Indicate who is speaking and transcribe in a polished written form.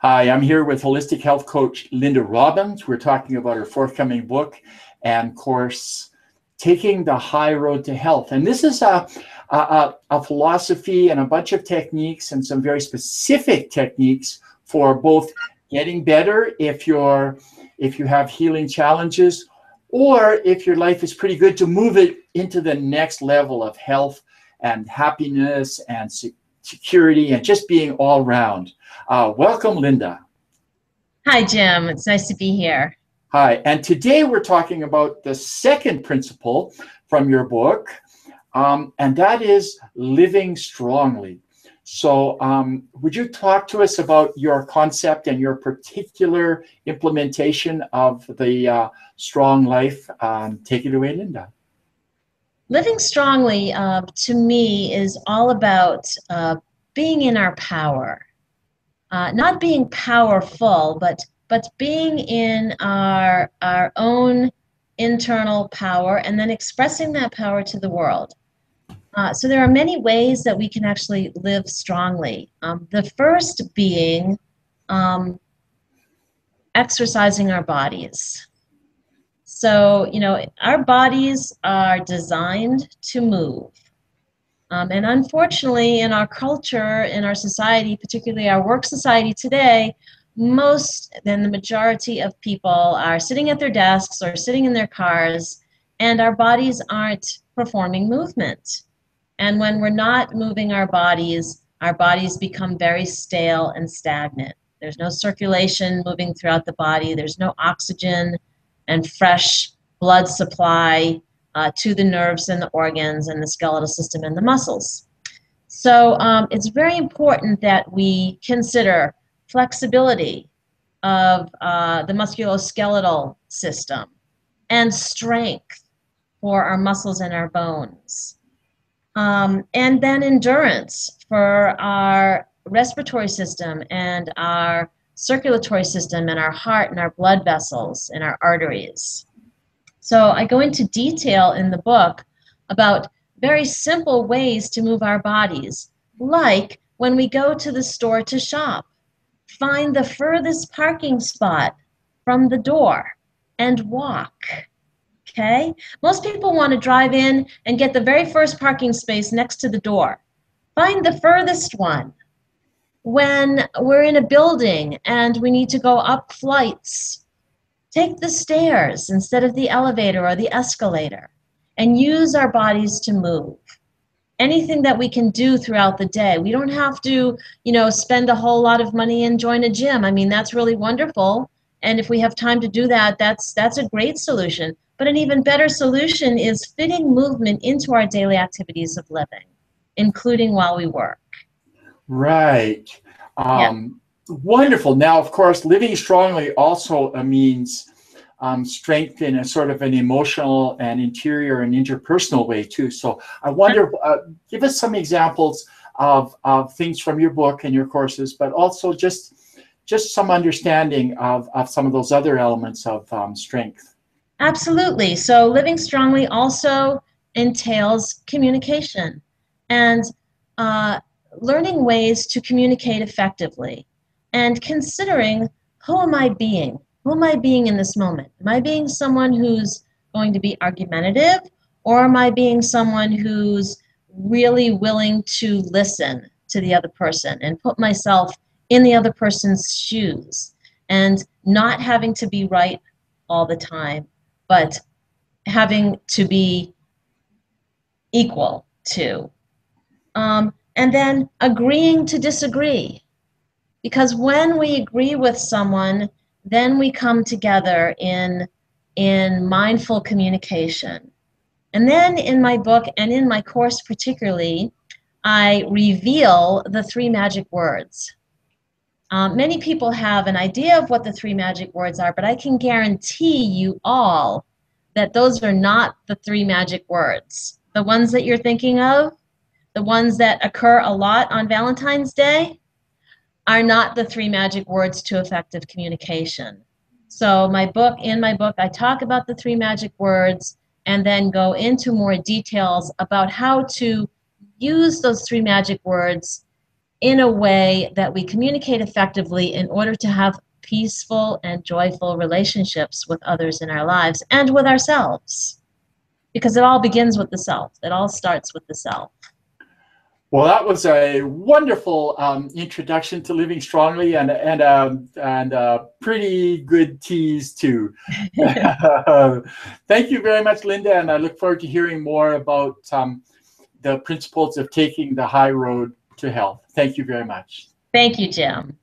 Speaker 1: Hi, I'm here with holistic health coach Linda Robbins. We're talking about her forthcoming book and course, Taking the High Road to Health. And this is a philosophy and a bunch of techniques and some very specific techniques for both getting better if you have healing challenges, or if your life is pretty good, to move it into the next level of health and happiness and security and just being all round. Welcome, Linda.
Speaker 2: Hi, Jim. It's nice to be here.
Speaker 1: Hi. And today we're talking about the second principle from your book, and that is living strongly. So would you talk to us about your concept and your particular implementation of the strong life? Take it away, Linda.
Speaker 2: Living strongly, to me, is all about being in our power. Not being powerful, but being in our own internal power and then expressing that power to the world. So there are many ways that we can actually live strongly. The first being exercising our bodies. So, our bodies are designed to move. And unfortunately, in our culture, in our society, particularly our work society today, the majority of people are sitting at their desks or sitting in their cars, and our bodies aren't performing movement. And when we're not moving our bodies become very stale and stagnant. There's no circulation moving throughout the body. There's no oxygen and fresh blood supply to the nerves and the organs and the skeletal system and the muscles. So it's very important that we consider flexibility of the musculoskeletal system and strength for our muscles and our bones. And then endurance for our respiratory system and our circulatory system and our heart and our blood vessels and our arteries. So I go into detail in the book about very simple ways to move our bodies, like when we go to the store to shop, find the furthest parking spot from the door and walk. Okay? Most people want to drive in and get the very first parking space next to the door. Find the furthest one. When we're in a building and we need to go up flights, take the stairs instead of the elevator or the escalator, and use our bodies to move. Anything that we can do throughout the day. We don't have to, spend a whole lot of money and join a gym. I mean, that's really wonderful. And if we have time to do that, that's a great solution. But an even better solution is fitting movement into our daily activities of living, including while we work.
Speaker 1: Right. Wonderful. Now, of course, living strongly also means strength in a sort of an emotional and interior and interpersonal way too. So I wonder, give us some examples of things from your book and your courses, but also just some understanding of some of those other elements of strength.
Speaker 2: Absolutely. So living strongly also entails communication and learning ways to communicate effectively and considering, who am I being? Who am I being in this moment? Am I being someone who's going to be argumentative, or am I being someone who's really willing to listen to the other person and put myself in the other person's shoes and not having to be right all the time, but having to be equal to. And then agreeing to disagree. Because when we agree with someone, then we come together in mindful communication. And then in my book and in my course particularly, I reveal the 3 magic words. Many people have an idea of what the 3 magic words are, but I can guarantee you all that those are not the 3 magic words. The ones that you're thinking of, the ones that occur a lot on Valentine's Day, are not the 3 magic words to effective communication. So in my book, I talk about the 3 magic words and then go into more details about how to use those 3 magic words in a way that we communicate effectively in order to have peaceful and joyful relationships with others in our lives and with ourselves. Because it all begins with the self. It all starts with the self.
Speaker 1: Well, that was a wonderful introduction to Living Strongly, and a pretty good tease too. Thank you very much, Linda, and I look forward to hearing more about the principles of taking the high road to health. Thank you very much.
Speaker 2: Thank you, Jim.